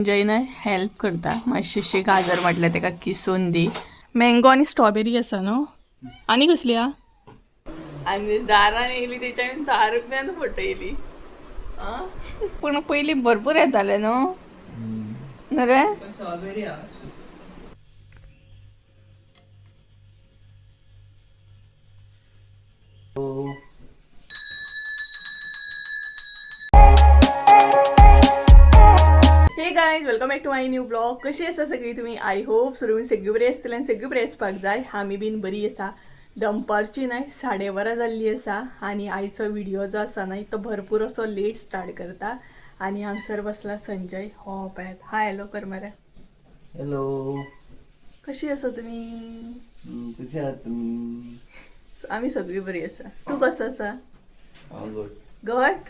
संजयनं help करता मातशें गाजर म्हटल्यार ताका किसून दी. मँगो आनी स्ट्रॉबेरी आसा न्हू. आनी कसली हा आनी दारान येयली तेच्या 10 रुपयान फटयली. पूण पयलीं भरपूर येताले न्हू रे. Strawberry hey guys welcome back to my new blog. कशी आसा सगळी तुम्ही? आय होप सुरवीन सगळी बरी आसतली आनी सगळी बरी आसपाक जाय. आमी बीन बरी आसा. दनपारची नाही 12:30 जाल्ली आसा आनी आयचो व्हिडिओ जो आसा न्हय तो भरपूर असो लेट स्टार्ट करता. आनी हांगसर बसला संजय. हो पळयात. हाय हॅलो कर मरे. हॅलो. कशी आसा तुम्ही? कशी आहात तुम्ही? आमी सगळी बरी आसा. तू कसो आसा? गुड. घट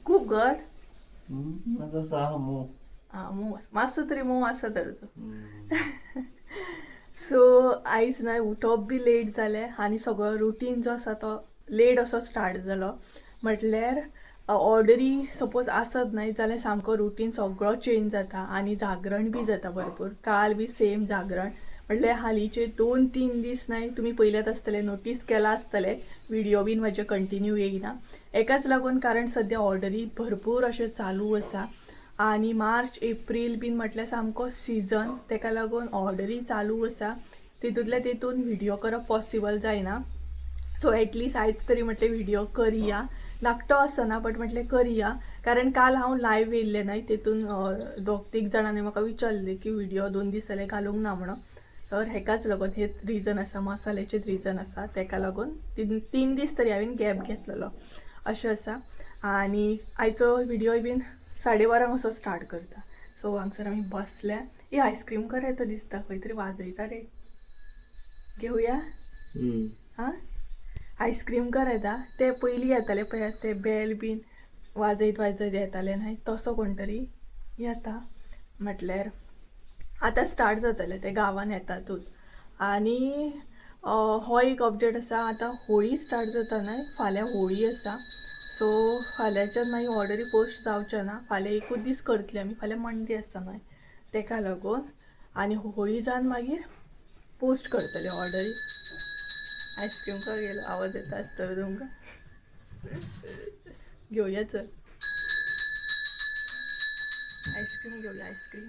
खूप घट. माझा सहा मो. मोव मातसो तरी मोव आसा तर तो. सो आयज न्हय उठप बी लेट जालें आनी सगळो रुटीन जो आसा तो लेट असो स्टार्ट जालो. म्हटल्यार ऑर्डरी सपोज आसत न्हय जाल्यार सामको रुटीन सगळो चेंज जाता आनी जागरण बी जाता भरपूर. काल बी सेम जागरण. म्हटल्यार हालींचे 2-3 दीस न्हय तुमी पळयल्यात आसतले, नोटीस केला आसतले, व्हिडिओ बीन म्हजे कंटिन्यू येयना. एकाच लागून कारण सद्या ऑर्डरी भरपूर अशें चालू आसा आनी मार्च एप्रील बीन म्हटल्यार सामको सिजन, तेका लागून ऑर्डरी चालू आसा. तितूंतल्या तितून व्हिडिओ करप पॉसिबल जायना. सो एटलिस्ट आयज तरी म्हटलें व्हिडिओ करिया. धाकटो आसना बट म्हटलें करिया कारण काल हांव लायव्ह येयल्लें न्हय तितून 2-3 जाणांनी म्हाका विचारलें की व्हिडिओ 2 दीस जाले घालूंक ना म्हणून. तर हेकाच लागून हेच रिजन आसा, मसाल्याचेच रिजन आसा. तेका लागून 3 दीस तरी हांवें गॅप घेतलेलो अशें आसा. आनी आयचो व्हिडिओ बीन 12:30 असो स्टार्ट करता. सो हांगसर आमी बसल्या. ही आयस्क्रीम कर येता दिसता, खंय तरी वाजयता रे. घेवया हां. आयस्क्रीम कर येता. ते पयलीं येताले पळय ते बेल बीन वाजयत येताले न्हय तसो कोण तरी येता. म्हटल्यार आतां स्टार्ट जातले ते गांवान येतातूच. आनी हो एक अपडेट आसा. आतां होळी स्टार्ट जाता न्हय, फाल्यां होळी आसा. सो फाल्यांच्यान मागीर ऑर्डरी पोस्ट जावचे ना. फाल्यां एकूच दीस करतली आमी. फाल्यां मंडे आसा न्हय तेका लागून. आनी होळी जावन मागीर पोस्ट करतले ऑर्डरी. आयस्क्रीम का गेलो आवाज येता आसतलो तुमकां. घेवया चल आयस्क्रीम घेवया. आयस्क्रीम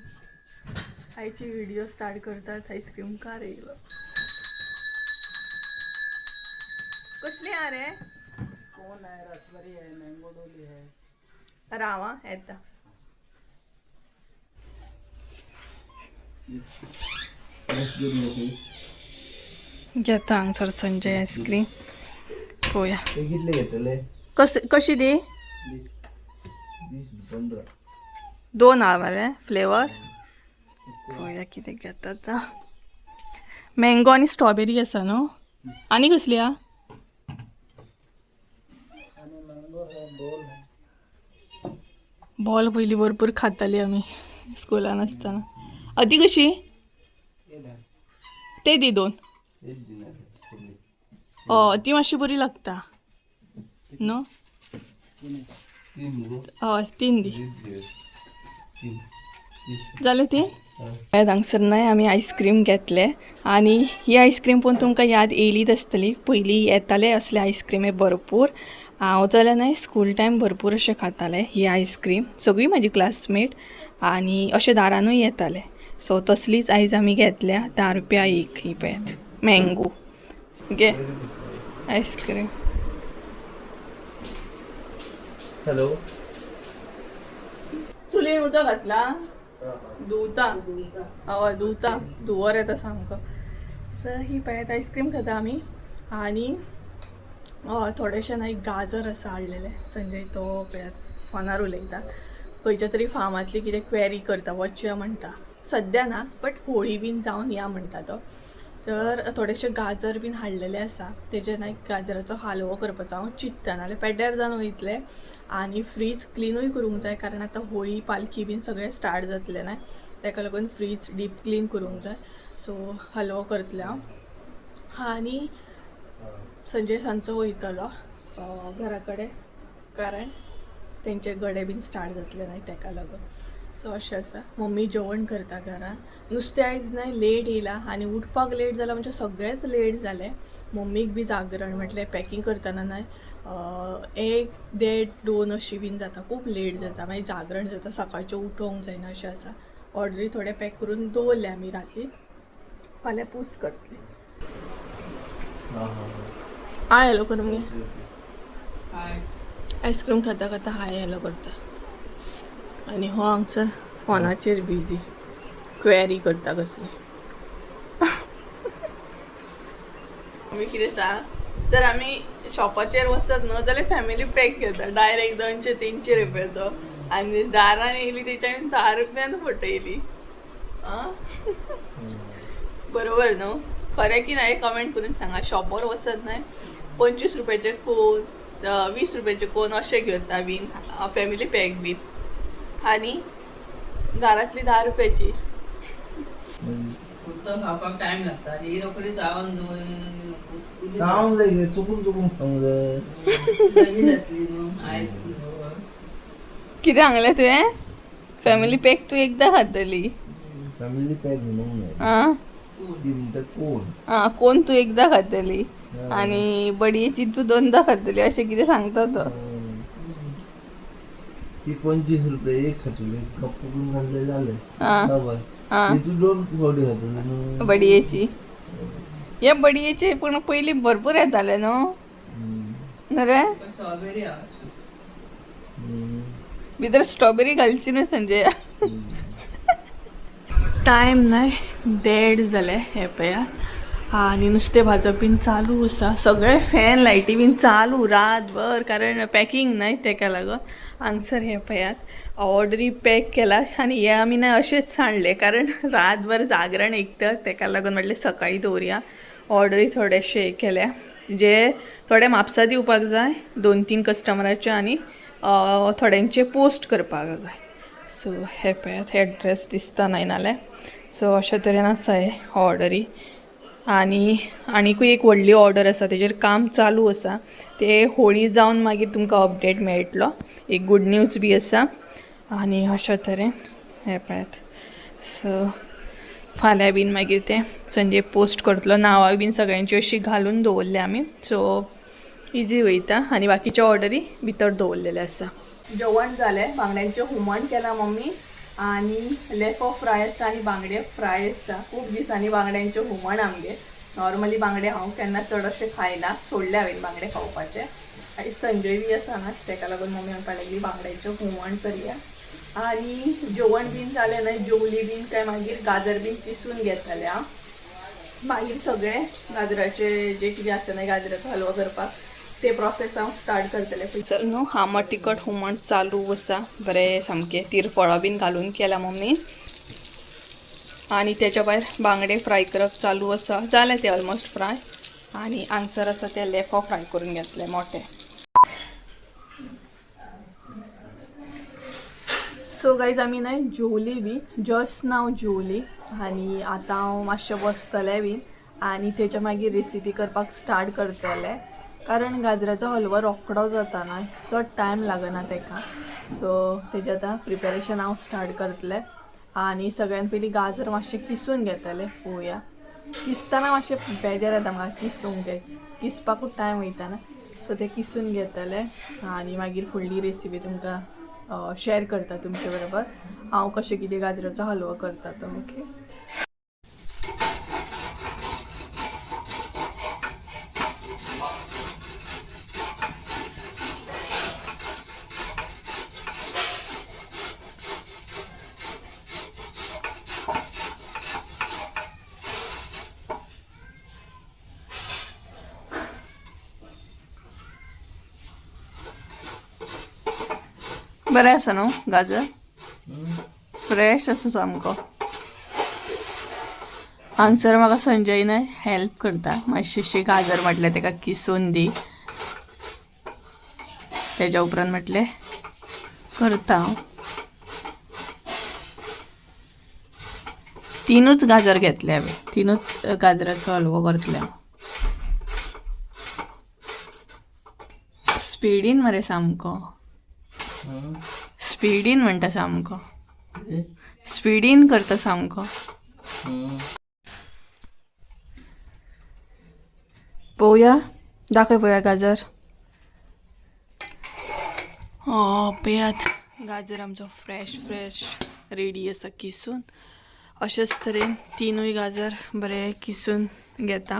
आयची व्हिडिओ स्टार्ट करतात. आयस्क्रीम का येयलो. कसली हा रे? कोण आहे? रसभरी आहे, मँगो डोली आहे. रावा येता. घेता हांगसर संजय आयस्क्रीम. पळोवया ते कितले घेतले? कशी दी? 20-15. 2 हा मरे फ्लेवर. पळोवया कितें घेता आतां. मँगो आनी स्ट्रॉबेरी आसा न्हू. आनी कसली हा? आणि मँगो आहे, बोल आहे. बॉल पयलीं भरपूर खाताली आमी स्कुलान आसतना. ती कशी? ते दी 2. तेच दिणार. ती मातशी बरी लागता न्हू. 3 दी. जालें 3. हांगसर न्हय आमी आयस्क्रीम घेतले आनी ही आयस्क्रीम पळोवन तुमकां याद येयलीच आसतली. पयलीं येताले असले आयस्क्रीमे भरपूर. हांव जाल्यार न्हय स्कूल टायम भरपूर अशें खातालें ही आयस्क्रीम. सगळीं म्हाजी क्लासमेट आनी अशें दारानूय येताले. सो तसलीच आयज आमी घेतल्या. 10 रुपया एक. ही पळयात मँगो. घे आयस्क्रीम. हॅलो. चुलीन उदक घातला. धुवता हय धुवता. धुवर येता सामको. सो ही पळयात आयस्क्रीम खाता आमी. आनी थोडेशे न्हय गाजर आसा हाडलेले. संजय तो पळयात फोनार उलयता. खंयच्या तरी फार्मांतली कितें क्वेरी करता, वचया म्हणटा. सद्या ना बट होळी बीन जावन या म्हणटा तो. तर थोडेशे गाजर बीन हाडलेले आसा. तेजे न्हय गाजराचो हालवो करपाचो हांव चिंतता. नाल्यार पेड्ड्यार जावन वयतले. आनी फ्रीज क्लिनूय करूंक जाय कारण आतां होळी पालखी बीन सगळें स्टार्ट जातलें न्हय तेका लागून फ्रीज डीप क्लीन करूंक जाय. सो हलवो करतलें हांव. आनी संजय सांजचो वयतलो घरा कडेन कारण तेंचे गडे बीन स्टार्ट जातले न्हय तेका लागून. सो अशें आसा मम्मी जेवण करता घरान नुस्तें आयज नाही लेट येयला आनी उठपाक लेट जाला म्हणजे सगळेंच लेट जालें मम्मीक बी जागरण म्हटलें पॅकींग करतना नाही 1, 1:30, 2 अशी बीन जाता खूब लेट जाता मागीर जागरण जाता सकाळचें उठोंक जायना अशें आसा ऑर्डरी थोडे पॅक करून दवरले आमी राती फाल्यां पोस्ट करतली हाय हॅलो कर मगे हाय आईस्क्रीम खाता खाता हाय हॅलो करता आनी हो हांगसर फोनाचेर बिजी क्वेरी करता कसली आमी कितें सांग जर आमी शॉपाचेर वचत न्हू जाल्यार फॅमिली पॅक घेता डायरेक्ट 200-300 रुपयाचो आनी दारान येयली तेच्या आमी 10 रुपयान फटयली आं बरोबर न्हू खरें की नाही कमेंट करून सांगा शॉपार वचत नाही 25 रुपयाचे कोन 20 रुपयाचे कोन अशें घेता बीन फॅमिली पॅक बीन आनी दारांतली 10 रुपयाची फक्त खावपाक टाइम लागता आनी ही रोखडी जावन जावंक जाय चुकून चुकून खावंक जाय नवी जातली न्हू आयस कितें सांगलें तुवें फॅमिली पॅक तूं एकदां खातली फॅमिली पॅक म्हणूंक जाय आं ती म्हणटा कोण आं कोण तूं एकदां खातली आनी बडयेची तूं 2दा खातली अशें कितें सांगता तो ती 25 रुपये एक खातली कप करून घालले जाले आं. बाबा आं. ती तू 2 फावटी खातली न्हू बडयेची हे बडयेचे पूण पयलीं भरपूर येताले न्हू न्हू रे स्ट्रॉबेरी हा भितर स्ट्रॉबेरी घालची न्हू संजय टायम नाही 1:30 जाले हे पया आनी नुस्तें भाजप बीन चालू आसा सगळे फॅन लायटी बीन चालू रातभर कारण पॅकींग नाही तेका लागून हांगसर हे पयात ऑर्डरी पॅक केला आनी हे आमी ना अशेंच सांडले कारण रातभर जागरण एकतर तेका लागून म्हटलें सकाळी दवरया ऑर्डरी थोडेशे केल्या जे थोडे म्हापसा दिवपाक जाय 2-3 कस्टमराचे आनी थोड्यांचे पोस्ट करपाक जाय सो हे पयात हे ड्रेस दिसता नाही नाल्यार सो अशा तरेन आसा हे ऑर्डरी आनीकूय एक व्हडली ऑर्डर आसा तेजेर काम चालू आसा ते होळी जावन मागीर तुमकां अपडेट मेळटलो एक गूड न्यूज बी आसा आनी अशा तरेन हे पळयात सो फाल्यां बीन मागीर ते संजय पोस्ट करतलो नांवां बीन सगळ्यांची अशी घालून दवरल्या आमी सो इजी वयता आनी बाकीच्या ऑर्डरी भितर दवरलेले आसा जेवण जालें बांगड्यांचें हुमण केलां मम्मी आनी लेफो फ्राय आसा आनी बांगडे फ्राय आसा खूब दिसांनी बांगड्यांचें हुमण आमगे नॉर्मली बांगडे हांव केन्ना चड अशें खायना सोडले हांवें बांगडे खावपाचे आनी संजय बी आसा ना तेका लागून मम्मी म्हणपाक लागली बांगड्यांचें हुमण करया आनी जेवण बीन जालें न्हय जेवली बीन काय मागीर गाजर बीन किसून घेतले हांव मागीर सगळें गाजराचे जे कितें आसा न्हय गाजराचो हलवो करपाक ते प्रोसेस हांव स्टार्ट करतलें पयसर न्हू आमट तिखट हुमण चालू आसा बरें सामकें तिरफळां बीन घालून केला मम्मी आनी तेच्या भायर बांगडे फ्राय करप चालू आसा जालें ते ऑलमोस्ट फ्राय आनी हांगसर आसा ते लेफो फ्राय करून घेतले मोठे सो गायज आमी न्हय जेवली बी जस्ट नाव जेवली आनी आतां हांव मातशें बसतलें बीन आनी तेच्या मागीर रेसिपी करपाक स्टार्ट करतलें कारण गाजराचो हलवो रोखडो जाता ना चड टायम लागना तेका सो तेजें आतां प्रिपेरेशन हांव स्टार्ट करतलें आनी सगळ्यान पयलीं गाजर मातशें किसून घेतलें पळोवया किसतना मातशें बेजार येता म्हाका किसूंक किसपाकूच टायम वयता ना सो तें किसून घेतलें आनी मागीर फुडली रेसिपी तुमकां शेअर करता तुमचे बरोबर हांव कशें कितें गाजराचो हलवो करता तो ओके बरें आसा न्हू गाजर फ्रेश आसा सामको हांगसर म्हाका संजयन हेल्प करता मातशीशी गाजर म्हटलें तेका किसून दी तेज्या उपरांत म्हटलें करता हांव 3 गाजर घेतले हांवें 3 गाजराचो हलवो करतले हांव स्पिडीन मरे सामको स्पिडीन म्हणटा सामको स्पीडीन करता सामको. पळोवया, दाखय पळोवया गाजर. पळयात, गाजर आमचो फ्रेश फ्रेश रेडी आसा किसून. अशेच तरेन तिनूय गाजर बरे किसून घेता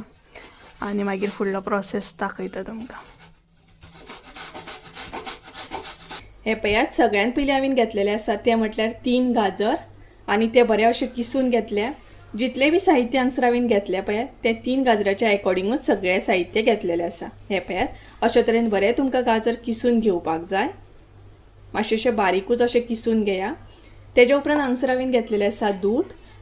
आनी मागीर फुडलो प्रोसेस दाखयता तुमकां. हे पळयात, सगळ्यात पयलीं हांवें घेतलेले आसा ते म्हटल्यार 3 गाजर आनी ते बरे अशे किसून घेतले. जितले बी साहित्य हांगसर हांवें घेतले पळयात ते 3 गाजराच्या अकॉर्डिंगूच सगळे साहित्य घेतलेले आसा. हे पळयात, अशे तरेन बरे तुमकां गाजर किसून घेवपाक जाय. मातशेशे बारीकूच अशे किसून घेया. तेजे उपरांत हांगसर हांवें घेतलेले आसा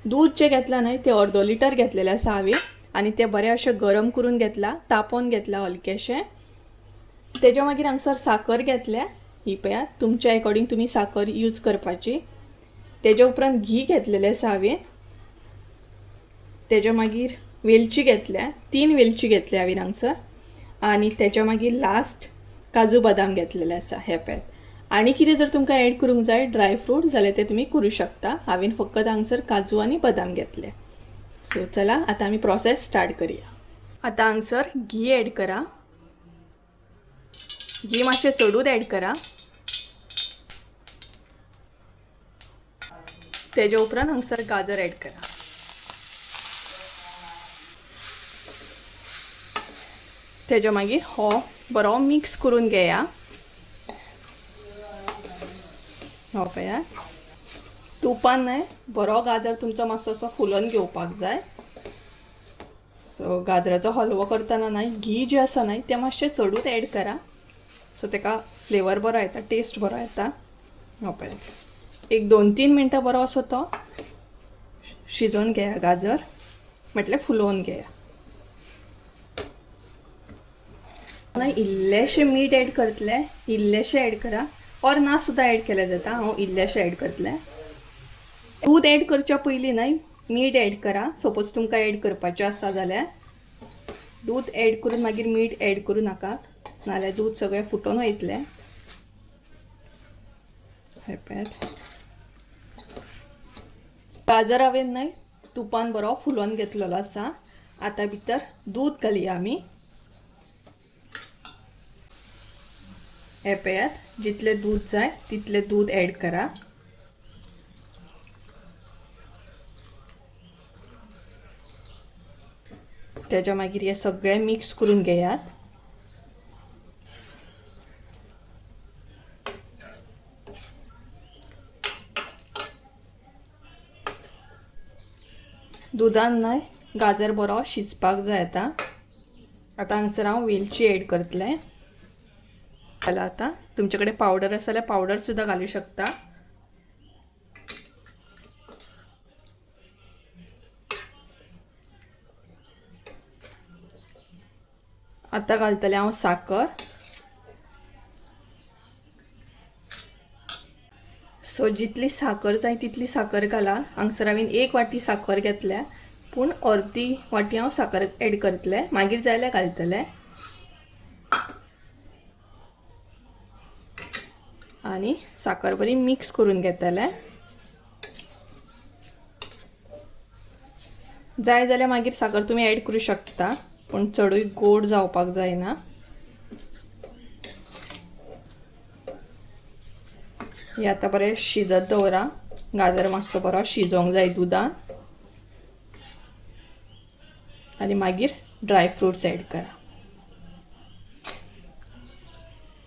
दूध जे घेतला न्हय ते 1/2 लिटर घेतलेले आसा हांवें आनी ते बरे अशे गरम करून घेतला, तापोवन घेतला हलकेशें. तेज्या मागीर हांगसर साखर घेतल्या. ही पळयात, तुमच्या अकॉर्डिंग तुमी साखर यूज करपाची. तेज्या उपरांत घी घेतलेले आसा हांवें. तेज्या मागीर वेलची घेतल्या, 3 वेलची घेतल्या हांवें हांगसर. आनी तेज्या मागीर लास्ट काजू बदाम घेतलेले आसा. हे पळयात, आनी कितें जर तुमकां ॲड करूंक जाय ड्रायफ्रूट जाल्यार ते तुमी करूं शकता. हांवें फकत हांगसर काजू आनी बदाम घेतले. सो चला आतां आमी प्रोसेस स्टार्ट करुया. आतां हांगसर घी ॲड करा. घी मातशें चडूच ॲड करा. तेज्या उपरांत हांगसर गाजर ॲड करा. तेज्या मागीर हो बरो मिक्स करून घेया. हो पळयात, तुपान न्हय बरो गाजर तुमचो मातसो असो फुलोवन घेवपाक जाय. सो गाजराचो हलवो करतना न्हय घी जे आसा न्हय तें मातशें चडूच ॲड करा. सो तेका फ्लेवर बरो येता, टेस्ट बरो येता. हो पळयात, एक 2-3 मिनटां बरो असो तो शिजोवन घेया गाजर, म्हटल्यार फुलोवन घेया. न्हय इल्लेशें मीठ ॲड करतले, इल्लेशें ॲड करा, और ना सुद्दां ॲड केल्यार जाता. हांव इल्लेशें ॲड करतलें. दूध ॲड करच्या पयलीं न्हय मीठ ॲड करा. सपोज तुमकां ॲड करपाचें आसा जाल्यार दूध ॲड करून मागीर मीठ ॲड करूं नाकात, नाल्यार दूध सगळें फुटोन वयतलें. हे पळयात, गाजर हांवें न्हय तुपान बरो फुलोवन घेतलेलो आसा. आतां भितर दूध घालया आमी. हे पळयात, जितलें दूध जाय तितलें दूध ॲड करा. तेज्या मागीर हे सगळें मिक्स करून घेयात. दुधान न्हय गाजर बरो शिजपाक जाय. आतां हांगसर हांव वेलची ॲड करतलें. जाल्यार आतां तुमचे कडेन पावडर आसा जाल्यार पावडर सुद्दां घालूं शकता. आतां घालतलें हांव साखर. सो जितली साखर जाय तितली साखर घाला. हांगसर हांवें 1 वाटी साखर घेतल्या, पूण अर्दी वाटी हांव साखर ॲड करतलें, मागीर जाय जाल्यार घालतलें. आनी साखर बरी मिक्स करून घेतलें. जाय जाल्यार मागीर साखर तुमी ॲड करूं शकता, पूण चडूय गोड जावपाक जायना. हे आतां बरें शिजत दवरा. गाजर मातसो बरो शिजोंक जाय दुदान. आनी मागीर ड्रायफ्रूट्स ॲड करा.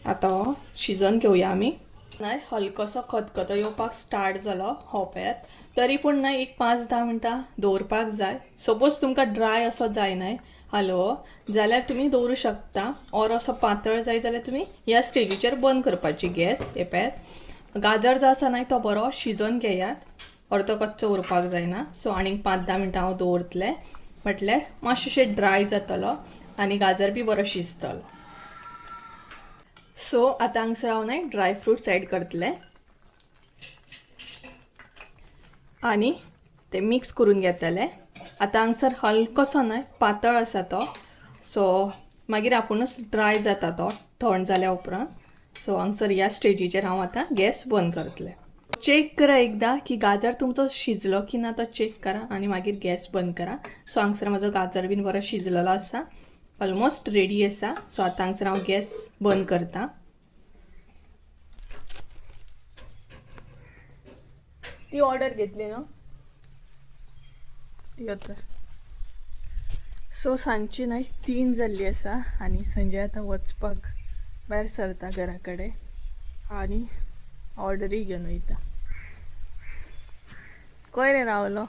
आतां हो शिजोवन घेवया आमी. न्हय हलकोसो खतखतो येवपाक स्टार्ट जालो. हो पळयात, तरी पूण न्हय एक 5-10 मिनटां दवरपाक जाय. सपोज तुमकां ड्राय असो जाय न्हय हलवो जाल्यार तुमी दवरूं शकता, और असो पातळ जाय जाल्यार तुमी ह्या स्टेजीचेर बंद करपाची गॅस. हे पळयात, गाजर जो आसा न्हय तो बरो शिजोवन घेयात, अर्दो कच्चो उरपाक जायना. सो आनीक 5-10 मिनटां हांव दवरतलें, म्हटल्यार मातशें ड्राय जातलो आनी गाजर बी बरो शिजतलो. सो आतां हांगसर हांव न्हय ड्रायफ्रूट्स ॲड करतलें आनी ते मिक्स करून घेतलें. आतां हांगसर हलकोसो न्हय पातळ आसा तो, सो मागीर आपुणूच ड्राय जाता तो थंड जाल्या उपरांत. सो हांगसर ह्या स्टेजीचेर हांव आतां गॅस बंद करतलें. चेक करा एकदा की गाजर तुमचं शिजलो की ना तो चेक करा आणि मागीर गॅस बंद करा. सो हांगसर म्हाजो गाजर बीन बरो शिजलेलो आसा, ऑलमोस्ट रेडी आसा. सो आतां हांगसर हांव गॅस बंद करता. ती ऑर्डर घेतली न्हू यो तर. सो सांजची न्हय 3 जाल्ली आसा आनी संजय आतां वचपाक भायर सरता घरा कडेन आनी ऑर्डरी घेवन वयता. खंय रे रावलो,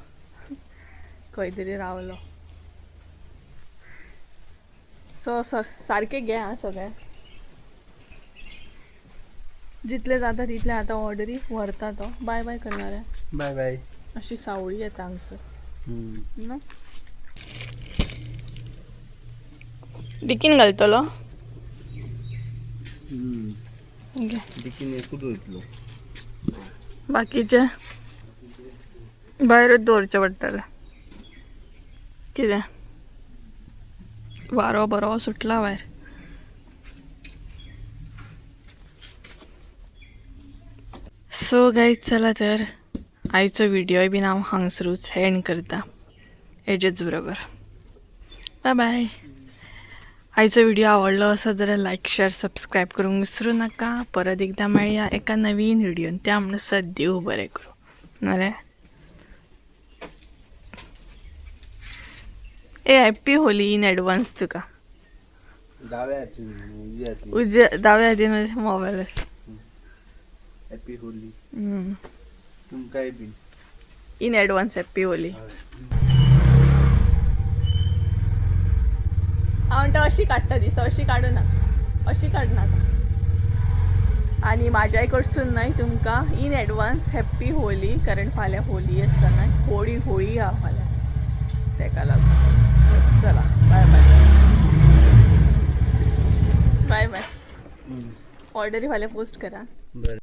खंय तरी रावलो. सो सारकें घे आं सगळें, जितले जाता तितले आतां ऑर्डरी व्हरता तो. बाय बाय करणार आहे. Bye bye. अशी सावळी येता हांगसर ना. डिकीन घालतलो घे. देखीन एकूच वयतलो. बाकीचे भायरूच दवरचे पडटले. कितें वारो बरो सुटला भायर. सो गाईज चला तर आयचो व्हिडिओय बीन हांव हांगसरूच एंड करता हेजेच बरोबर. Bye bye. आयचो व्हिडिओ आवडलो असो जाल्यार लायक शेअर सबस्क्राईब करूंक विसरू नका. परत एकदा मेळया एका नवीन व्हिडिओन. त्या म्हणून देव बरें करूं नरे. ए हॅप्पी होली इन एडवान्स तुका. दाव्या हातीन उजव्या दाव्या हातीन मोबाईल आसा. हॅपी होली तुमकांय बीन इन एडवान्स हॅप्पी होली. हांव म्हणटा अशी काडटा दिसा, अशी काडू नाका, अशी काड नाका. आनी म्हाज्याय कडसून न्हय तुमकां इन एडवान्स हॅप्पी होली, कारण फाल्यां होली आसा न्हय. होळी हा फाल्यां, तेका लागून. चला बाय बाय. Bye bye. ऑर्डरी फाल्यां पोस्ट करा. बरें.